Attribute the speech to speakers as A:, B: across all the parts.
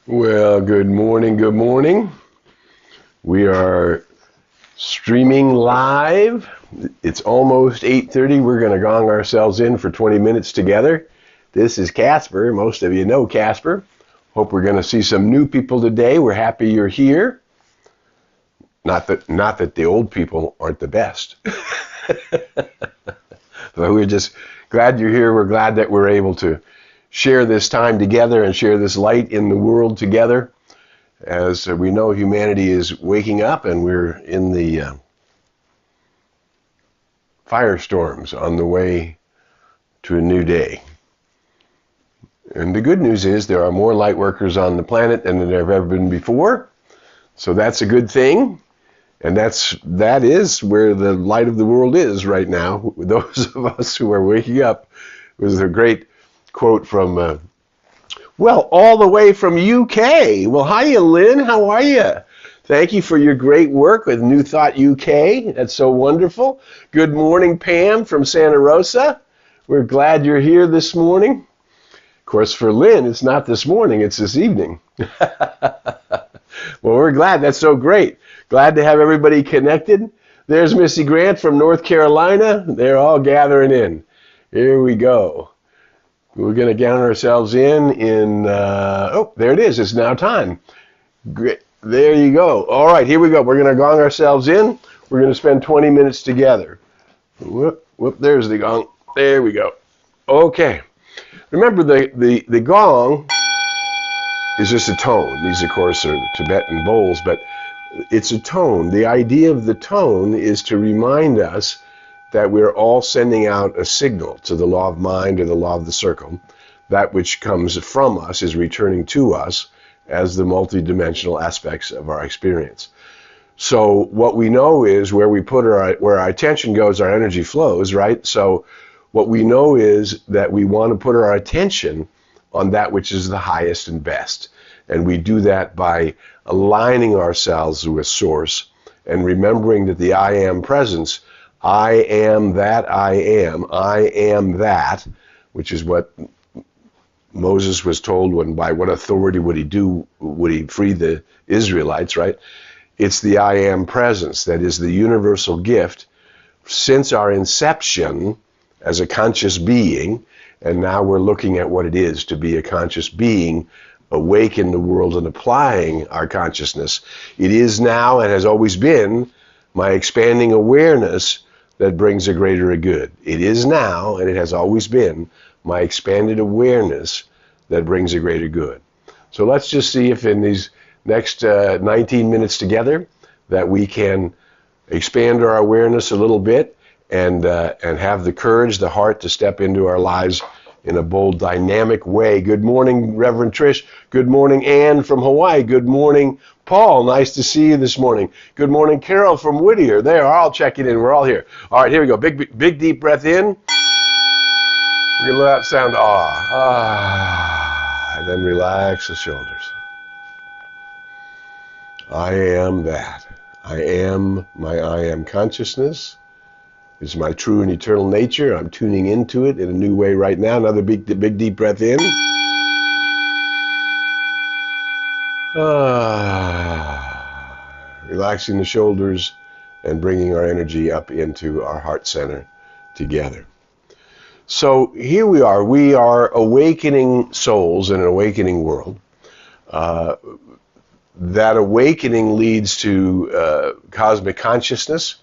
A: Well, good morning, good morning. We are streaming live. It's almost 8:30. We're going to gong ourselves in for 20 minutes together. This is Casper. Most of you know Casper. Hope we're going to see some new people today. We're happy you're here. Not that the old people aren't the best. But we're just glad you're here. We're glad that we're able to share this time together and share this light in the world together. As we know, humanity is waking up and we're in the firestorms on the way to a new day. And the good news is there are more light workers on the planet than there have ever been before. So that's a good thing. And that is where the light of the world is right now. Those of us who are waking up. It was a great quote from all the way from UK. Well, hiya, Lynn. How are you? Thank you for your great work with New Thought UK. That's so wonderful. Good morning, Pam from Santa Rosa. We're glad you're here this morning. Of course, for Lynn, it's not this morning, it's this evening. Well, we're glad. That's so great. Glad to have everybody connected. There's Missy Grant from North Carolina. They're all gathering in. Here we go. We're going to count ourselves in, there it is. It's now time. Great. There you go. All right, here we go. We're going to gong ourselves in. We're going to spend 20 minutes together. Whoop, there's the gong. There we go. Okay. Remember, the gong is just a tone. These, of course, are Tibetan bowls, but it's a tone. The idea of the tone is to remind us that we're all sending out a signal to the law of mind or the law of the circle. That which comes from us is returning to us as the multidimensional aspects of our experience. So what we know is where our attention goes, our energy flows, right? So what we know is that we want to put our attention on that which is the highest and best. And we do that by aligning ourselves with Source and remembering that the I am presence, I am that I am that, which is what Moses was told when, by what authority would he free the Israelites, right? It's the I am presence that is the universal gift since our inception as a conscious being, and now we're looking at what it is to be a conscious being, awake in the world and applying our consciousness. It is now and has always been my expanding awareness that brings a greater good. It is now and it has always been my expanded awareness that brings a greater good. So let's just see if in these next 19 minutes together that we can expand our awareness a little bit and have the courage, the heart to step into our lives in a bold, dynamic way. Good morning, Reverend Trish. Good morning, Ann from Hawaii. Good morning, Paul. Nice to see you this morning. Good morning, Carol from Whittier. There, all checking in. We're all here. All right, here we go. Big deep breath in. We're going to let out sound and then relax the shoulders. I am that. I am my I am consciousness. It's my true and eternal nature. I'm tuning into it in a new way right now. Another big deep breath in. Relaxing the shoulders and bringing our energy up into our heart center together. So here we are. We are awakening souls in an awakening world. That awakening leads to cosmic consciousness.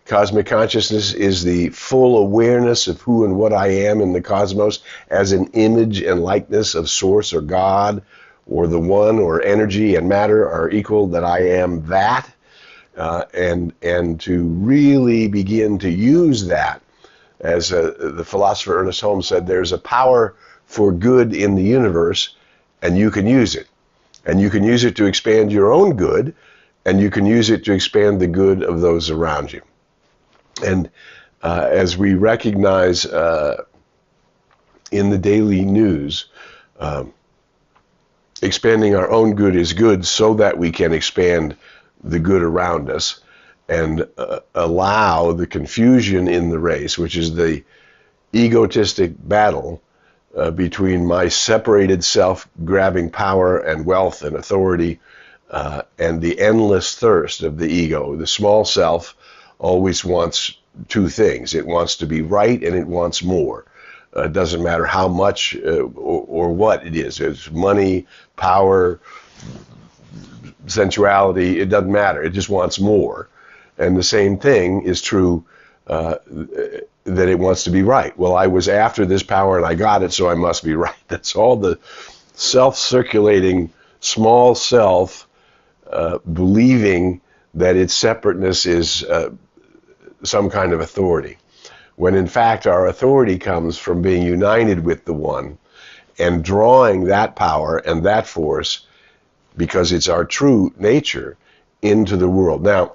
A: Cosmic consciousness is the full awareness of who and what I am in the cosmos as an image and likeness of Source or God or the One or energy and matter are equal, that I am that, and to really begin to use that. As the philosopher Ernest Holmes said, there's a power for good in the universe, and you can use it. And you can use it to expand your own good, and you can use it to expand the good of those around you. And as we recognize in the daily news, expanding our own good is good so that we can expand the good around us and allow the confusion in the race, which is the egotistic battle between my separated self grabbing power and wealth and authority and the endless thirst of the ego. The small self always wants two things. It wants to be right and it wants more. It doesn't matter how much or what it is. It's money, power, sensuality. It doesn't matter. It just wants more. And the same thing is true that it wants to be right. Well, I was after this power and I got it, so I must be right. That's all the self-circulating small self believing that its separateness is some kind of authority, when in fact our authority comes from being united with the One and drawing that power and that force, because it's our true nature, into the world. Now,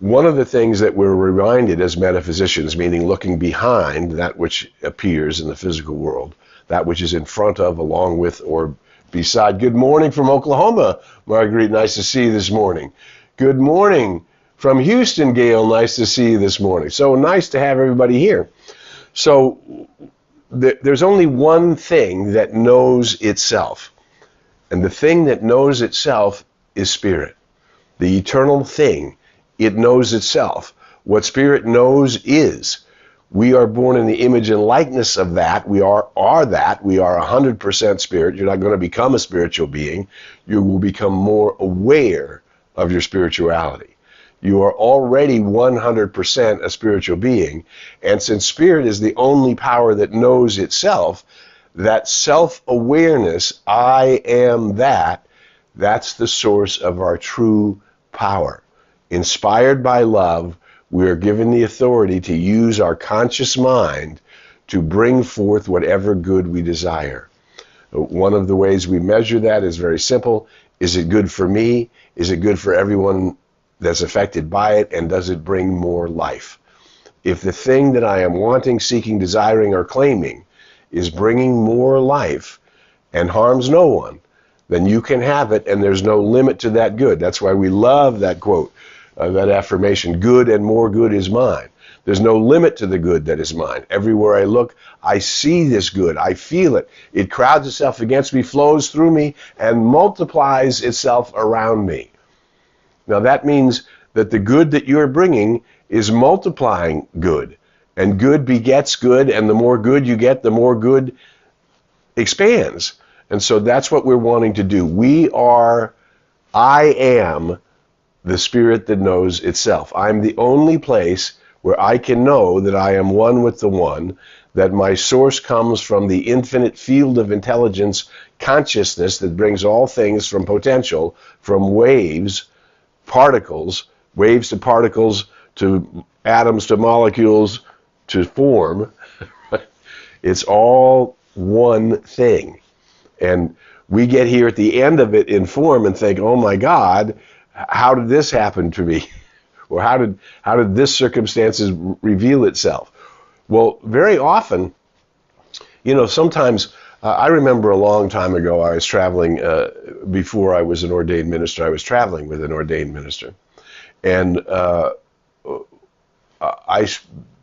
A: one of the things that we're reminded as metaphysicians, meaning looking behind that which appears in the physical world, that which is in front of, along with, or beside. Good morning from Oklahoma, Marguerite. Nice to see you this morning. Good morning from Houston, Gail. Nice to see you this morning. So nice to have everybody here. So there's only one thing that knows itself. And the thing that knows itself is spirit, the eternal thing. It knows itself. What spirit knows is. We are born in the image and likeness of that. We are that. We are 100% spirit. You're not going to become a spiritual being. You will become more aware of your spirituality. You are already 100% a spiritual being. And since spirit is the only power that knows itself, that self-awareness, I am that, that's the source of our true power. Inspired by love, we are given the authority to use our conscious mind to bring forth whatever good we desire. One of the ways we measure that is very simple. Is it good for me? Is it good for everyone that's affected by it? And does it bring more life? If the thing that I am wanting, seeking, desiring, or claiming is bringing more life and harms no one, then you can have it, and there's no limit to that good. That's why we love that quote, that affirmation, good and more good is mine. There's no limit to the good that is mine. Everywhere I look, I see this good. I feel it. It crowds itself against me, flows through me, and multiplies itself around me. Now that means that the good that you're bringing is multiplying good. And good begets good, and the more good you get, the more good expands. And so that's what we're wanting to do. I am the spirit that knows itself. I'm the only place where I can know that I am one with the One, that my source comes from the infinite field of intelligence, consciousness that brings all things from potential, from waves, particles, waves to particles, to atoms, to molecules, to form. It's all one thing. And we get here at the end of it in form and think, oh my God, how did this happen to me? Or how did this circumstances reveal itself? Well, very often, sometimes, I remember a long time ago, I was traveling, before I was an ordained minister, I was traveling with an ordained minister. And I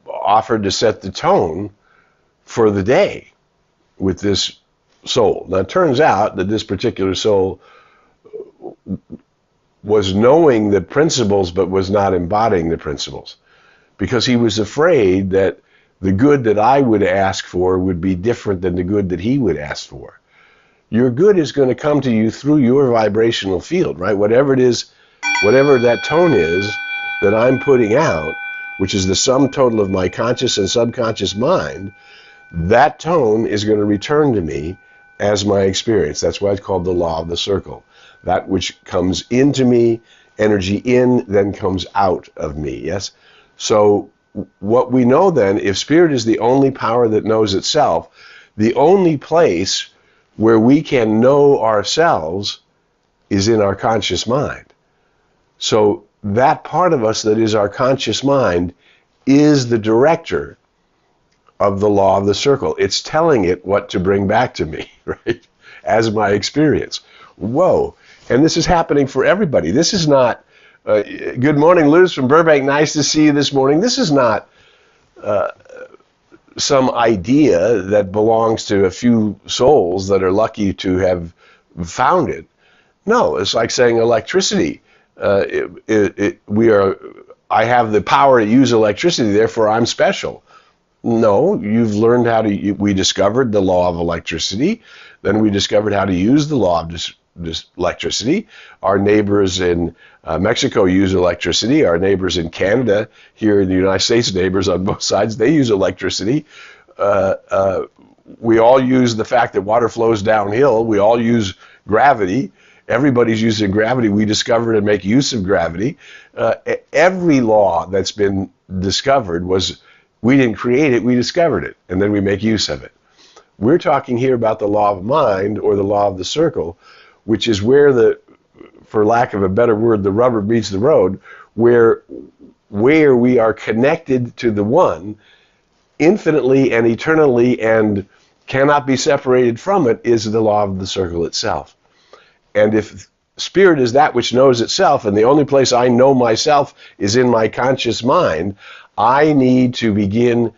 A: offered to set the tone for the day with this soul. Now, it turns out that this particular soul was knowing the principles but was not embodying the principles, because he was afraid that the good that I would ask for would be different than the good that he would ask for. Your good is going to come to you through your vibrational field, right? Whatever it is, whatever that tone is that I'm putting out, which is the sum total of my conscious and subconscious mind, that tone is going to return to me as my experience. That's why it's called the law of the circle. That which comes into me, energy in, then comes out of me, yes? So what we know then, if spirit is the only power that knows itself, the only place where we can know ourselves is in our conscious mind. So that part of us that is our conscious mind is the director of the law of the circle. It's telling it what to bring back to me, right? As my experience. Whoa. And this is happening for everybody. This is not, good morning, Luz from Burbank. Nice to see you this morning. This is not some idea that belongs to a few souls that are lucky to have found it. No, it's like saying electricity. I have the power to use electricity, therefore I'm special. No, you've learned how to. We discovered the law of electricity. Then we discovered how to use the law of this electricity. Our neighbors in Mexico use electricity. Our neighbors in Canada, here in the United States, neighbors on both sides, they use electricity. We all use the fact that water flows downhill. We all use gravity. Everybody's using gravity. We discovered and make use of gravity. Every law that's been discovered we didn't create it, we discovered it, and then we make use of it. We're talking here about the law of mind, or the law of the circle, which is where for lack of a better word, the rubber meets the road, where we are connected to the one infinitely and eternally and cannot be separated from it, is the law of the circle itself. And if spirit is that which knows itself, and the only place I know myself is in my conscious mind, I need to begin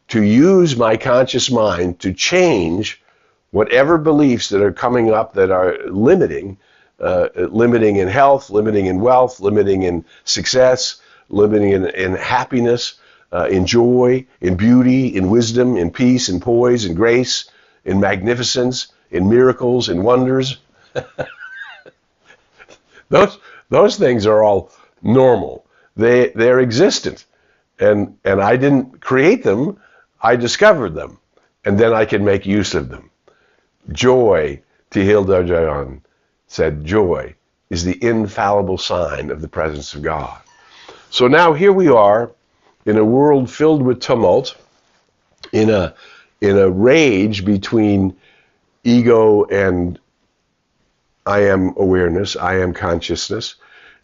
A: to use my conscious mind to change whatever beliefs that are coming up that are limiting in health, limiting in wealth, limiting in success, limiting in happiness, in joy, in beauty, in wisdom, in peace, in poise, in grace, in magnificence, in miracles, in wonders. Those things are all normal. They're existent. And I didn't create them, I discovered them. And then I can make use of them. Joy, Tehil Darjayan said, joy is the infallible sign of the presence of God. So now here we are in a world filled with tumult, in a rage between ego and I am awareness, I am consciousness.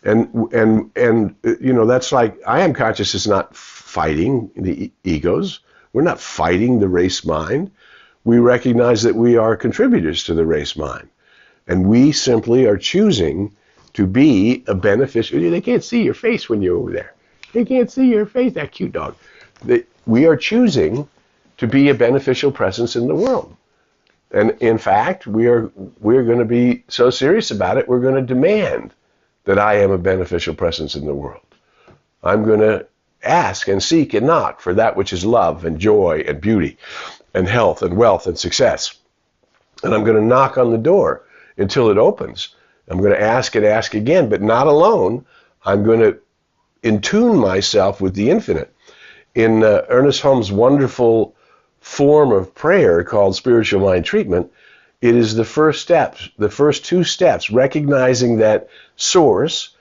A: And that's like, I am consciousness is not fighting the egos. We're not fighting the race mind. We recognize that we are contributors to the race mind. And we simply are choosing to be a beneficiary. They can't see your face when you're over there. They can't see your face, that cute dog. We are choosing to be a beneficial presence in the world. And in fact, we're going to be so serious about it, we're going to demand that I am a beneficial presence in the world. I'm going to ask and seek and knock for that which is love and joy and beauty and health and wealth and success. And I'm going to knock on the door until it opens. I'm going to ask and ask again, but not alone. I'm going to intune myself with the infinite. In Ernest Holmes' wonderful form of prayer called spiritual mind treatment, it is the first steps, the first two steps, recognizing that source,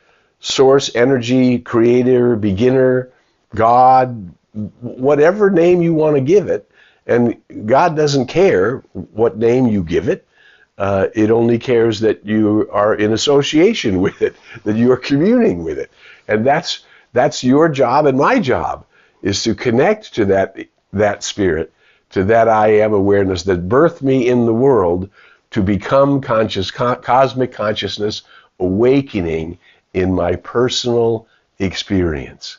A: energy, creator, beginner, God, whatever name you want to give it, and God doesn't care what name you give it. It only cares that you are in association with it, that you are communing with it. And that's your job and my job, is to connect to that spirit, to that I am awareness that birthed me in the world to become conscious, cosmic consciousness, awakening in my personal experience.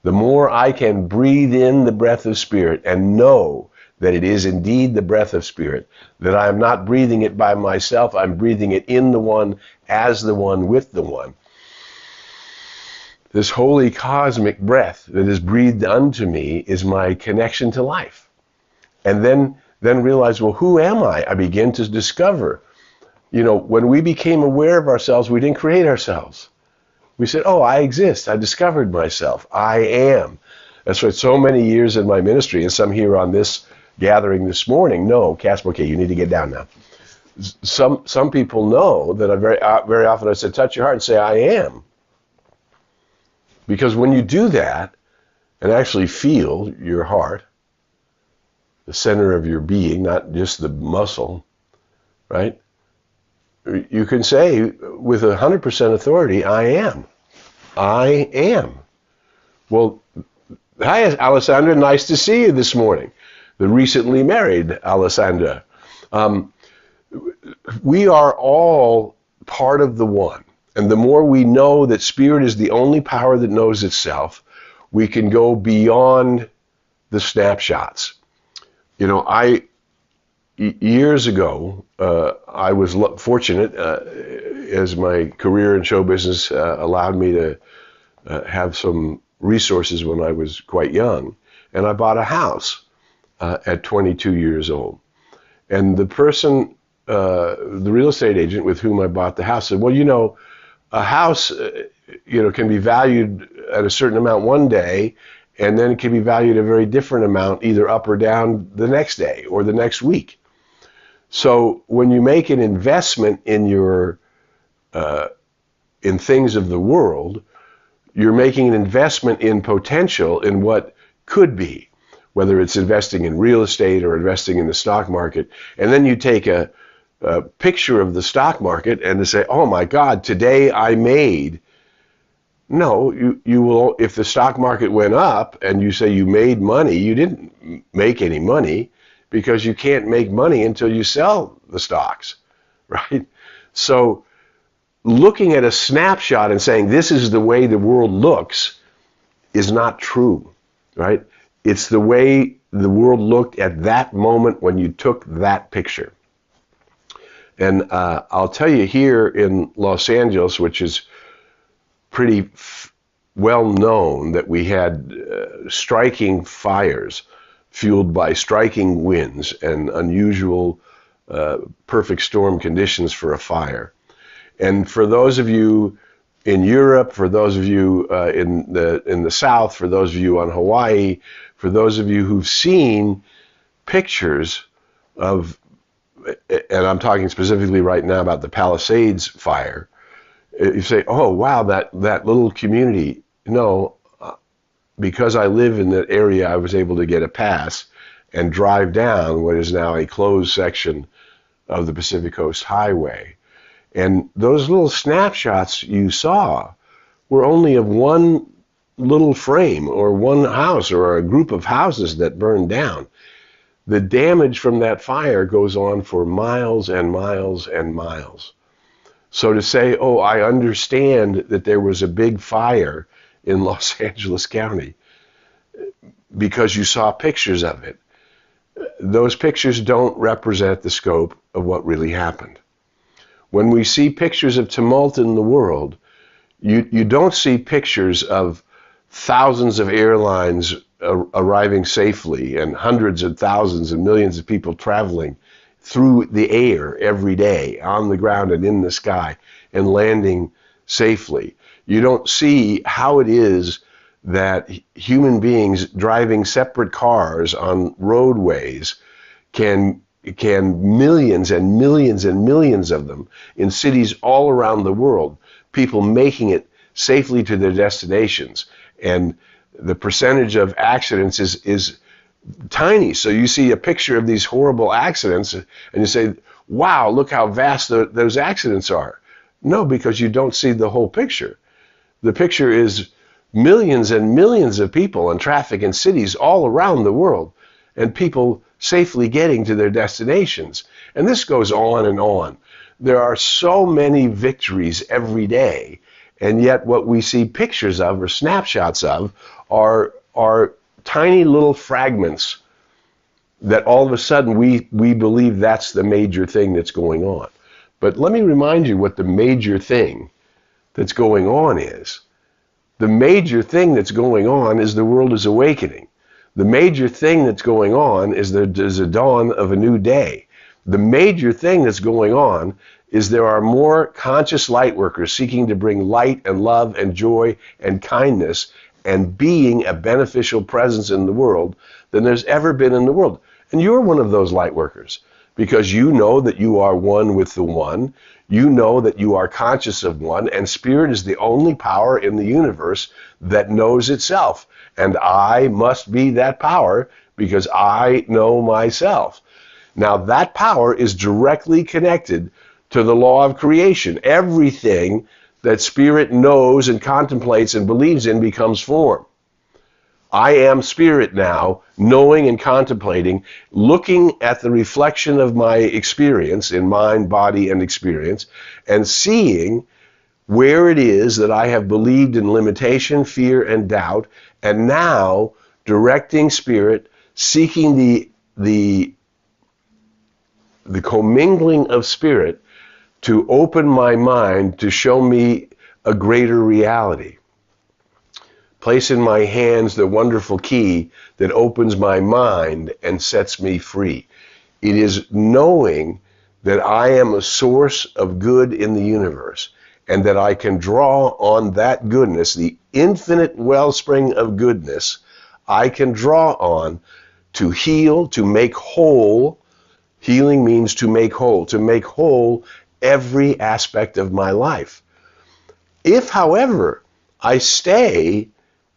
A: The more I can breathe in the breath of spirit and know that it is indeed the breath of spirit, that I am not breathing it by myself, I'm breathing it in the one, as the one, with the one. This holy cosmic breath that is breathed unto me is my connection to life. And then realize, well, who am I? I begin to discover. When we became aware of ourselves, we didn't create ourselves. We said, oh, I exist. I discovered myself. I am. That's why so many years in my ministry, and some here on this gathering this morning, no, Casper, okay, you need to get down now. Some people know that I very often I said, touch your heart and say, I am. Because when you do that and actually feel your heart, the center of your being, not just the muscle, right? You can say with 100% authority, I am. I am. Well, hi, Alessandra. Nice to see you this morning. The recently married Alessandra. We are all part of the one. And the more we know that spirit is the only power that knows itself, we can go beyond the snapshots. Years ago, I was fortunate, as my career in show business allowed me to have some resources when I was quite young, and I bought a house at 22 years old. And the person, the real estate agent with whom I bought the house said, well, a house, can be valued at a certain amount one day, and then it can be valued a very different amount, either up or down the next day or the next week. So when you make an investment in in things of the world, you're making an investment in potential in what could be, whether it's investing in real estate or investing in the stock market. And then you take a picture of the stock market and to say, oh my God, today I made. No, you will, if the stock market went up and you say you made money, you didn't make any money, because you can't make money until you sell the stocks, right? So looking at a snapshot and saying this is the way the world looks is not true, right? It's the way the world looked at that moment when you took that picture. And I'll tell you, here in Los Angeles, which is pretty well known, that we had striking fires fueled by striking winds and unusual perfect storm conditions for a fire. And for those of you in Europe, for those of you in the South, for those of you on Hawaii, for those of you who've seen pictures of, and I'm talking specifically right now about the Palisades fire, you say, oh, wow, that little community. No, because I live in that area, I was able to get a pass and drive down what is now a closed section of the Pacific Coast Highway. And those little snapshots you saw were only of one little frame or one house or a group of houses that burned down. The damage from that fire goes on for miles and miles and miles. So to say, oh, I understand that there was a big fire in Los Angeles County because you saw pictures of it, those pictures don't represent the scope of what really happened. When we see pictures of tumult in the world, you don't see pictures of thousands of airlines arriving safely and hundreds of thousands and millions of people traveling through the air every day, on the ground and in the sky, and landing safely. You don't see how it is that human beings driving separate cars on roadways can millions and millions and millions of them in cities all around the world, people making it safely to their destinations. And the percentage of accidents is tiny. So you see a picture of these horrible accidents and you say, wow, look how vast those accidents are. No, because you don't see the whole picture. The picture is millions and millions of people and traffic in cities all around the world, and people safely getting to their destinations. And this goes on and on. There are so many victories every day, and yet what we see pictures of or snapshots of are tiny little fragments that all of a sudden we believe that's the major thing that's going on. But let me remind you what the major thing that's going on is. The major thing that's going on is the world is awakening. The major thing that's going on is there's a dawn of a new day. The major thing that's going on is there are more conscious light workers seeking to bring light and love and joy and kindness and being a beneficial presence in the world than there's ever been in the world. And you're one of those light workers, because you know that you are one with the one. You know that you are conscious of one, and spirit is the only power in the universe that knows itself. And I must be that power because I know myself. Now that power is directly connected to the law of creation. Everything that spirit knows and contemplates and believes in becomes form. I am spirit now, knowing and contemplating, looking at the reflection of my experience in mind, body, and experience, and seeing where it is that I have believed in limitation, fear, and doubt, and now directing spirit, seeking the commingling of spirit to open my mind to show me a greater reality. Place in my hands the wonderful key that opens my mind and sets me free. It is knowing that I am a source of good in the universe and that I can draw on that goodness, the infinite wellspring of goodness, I can draw on to heal, to make whole. Healing means to make whole every aspect of my life. If, however, I stay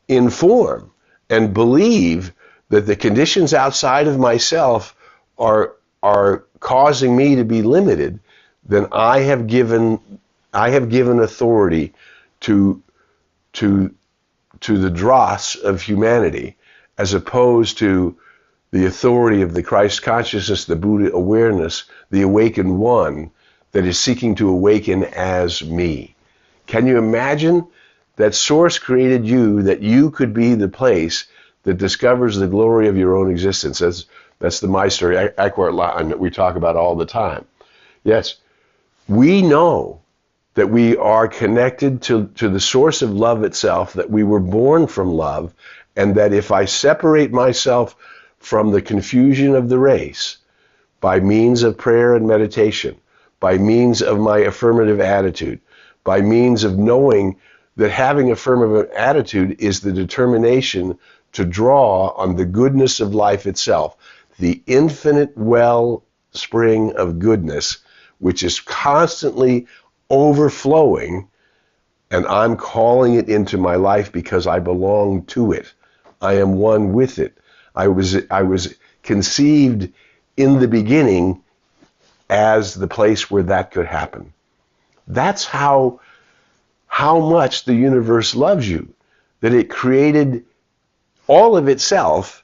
A: in form and believe that the conditions outside of myself are causing me to be limited, then I have given authority to the dross of humanity, as opposed to the authority of the Christ consciousness, the Buddha awareness, the awakened one that is seeking to awaken as me. Can you imagine that Source created you, that you could be the place that discovers the glory of your own existence? That's the My Story Eckhart line that we talk about all the time. Yes, we know that we are connected to the source of love itself, that we were born from love, and that if I separate myself from the confusion of the race by means of prayer and meditation, by means of my affirmative attitude, by means of knowing that having affirmative attitude is the determination to draw on the goodness of life itself, the infinite wellspring of goodness, which is constantly overflowing, and I'm calling it into my life because I belong to it. I am one with it. I was conceived in the beginning as the place where that could happen. That's how much the universe loves you, that it created all of itself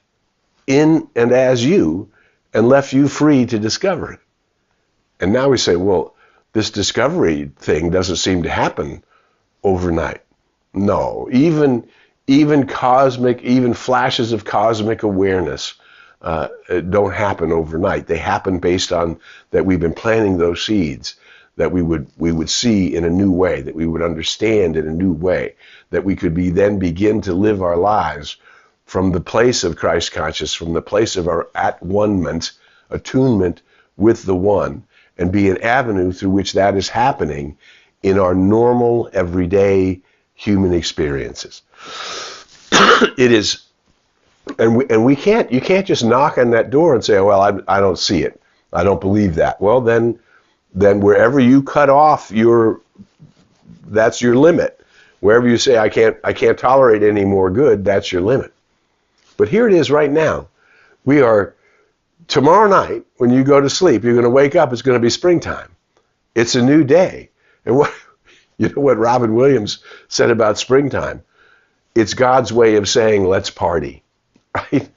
A: in and as you and left you free to discover it. And now we say, well, this discovery thing doesn't seem to happen overnight. No, even flashes of cosmic awareness don't happen overnight. They happen based on that we've been planting those seeds, that we would see in a new way, that we would understand in a new way, that we could then begin to live our lives from the place of Christ conscious, from the place of our at-one-ment, attunement with the one, and be an avenue through which that is happening in our normal, everyday human experiences. It is, and we can't. You can't just knock on that door and say, "Oh, well, I don't see it. I don't believe that." Well, then wherever you cut off that's your limit. Wherever you say, I can't tolerate any more good, that's your limit. But here it is right now. We are, tomorrow night, when you go to sleep, you're going to wake up, it's going to be springtime. It's a new day. And you know what Robin Williams said about springtime? It's God's way of saying, let's party. Right?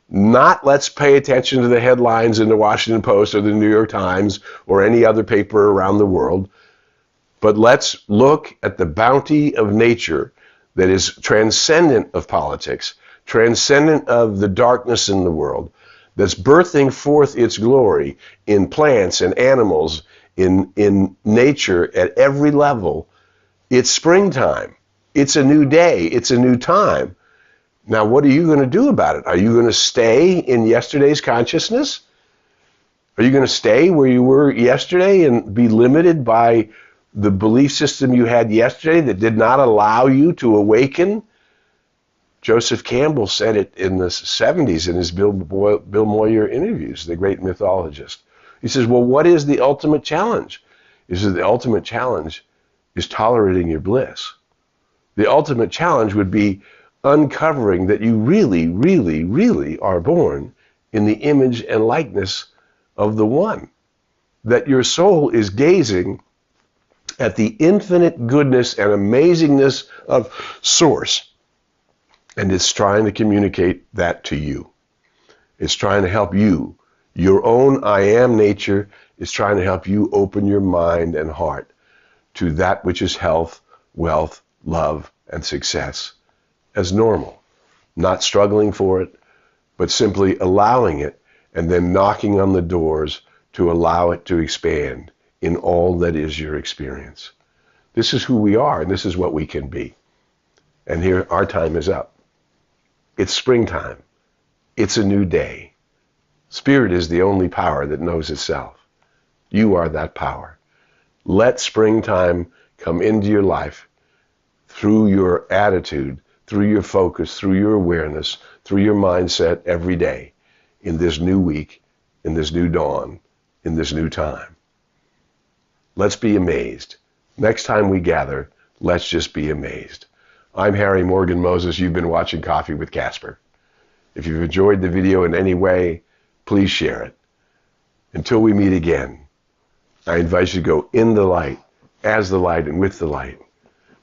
A: Not let's pay attention to the headlines in the Washington Post or the New York Times or any other paper around the world, but let's look at the bounty of nature that is transcendent of politics, transcendent of the darkness in the world, that's birthing forth its glory in plants and animals, in nature at every level. It's springtime. It's a new day. It's a new time. Now, what are you going to do about it? Are you going to stay in yesterday's consciousness? Are you going to stay where you were yesterday and be limited by the belief system you had yesterday that did not allow you to awaken? Joseph Campbell said it in the 70s in his Bill Moyer interviews, the great mythologist. He says, well, what is the ultimate challenge? He says, the ultimate challenge is tolerating your bliss. The ultimate challenge would be uncovering that you really, really, really are born in the image and likeness of the one. That your soul is gazing at the infinite goodness and amazingness of Source. And it's trying to communicate that to you. It's trying to help you. Your own I am nature is trying to help you open your mind and heart to that which is health, wealth, love, and success as normal. Not struggling for it, but simply allowing it and then knocking on the doors to allow it to expand in all that is your experience. This is who we are, and this is what we can be. And here, our time is up. It's springtime. It's a new day. Spirit is the only power that knows itself. You are that power. Let springtime come into your life through your attitude, through your focus, through your awareness, through your mindset every day, in this new week, in this new dawn, in this new time. Let's be amazed. Next time we gather, let's just be amazed. I'm Harry Morgan Moses. You've been watching Coffee with Casper. If you've enjoyed the video in any way, please share it. Until we meet again, I invite you to go in the light, as the light, and with the light.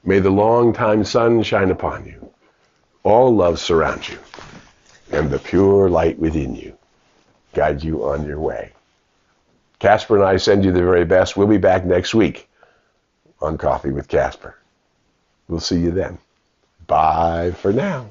A: May the long-time sun shine upon you. All love surround you, and the pure light within you guide you on your way. Casper and I send you the very best. We'll be back next week on Coffee with Casper. We'll see you then. Bye for now.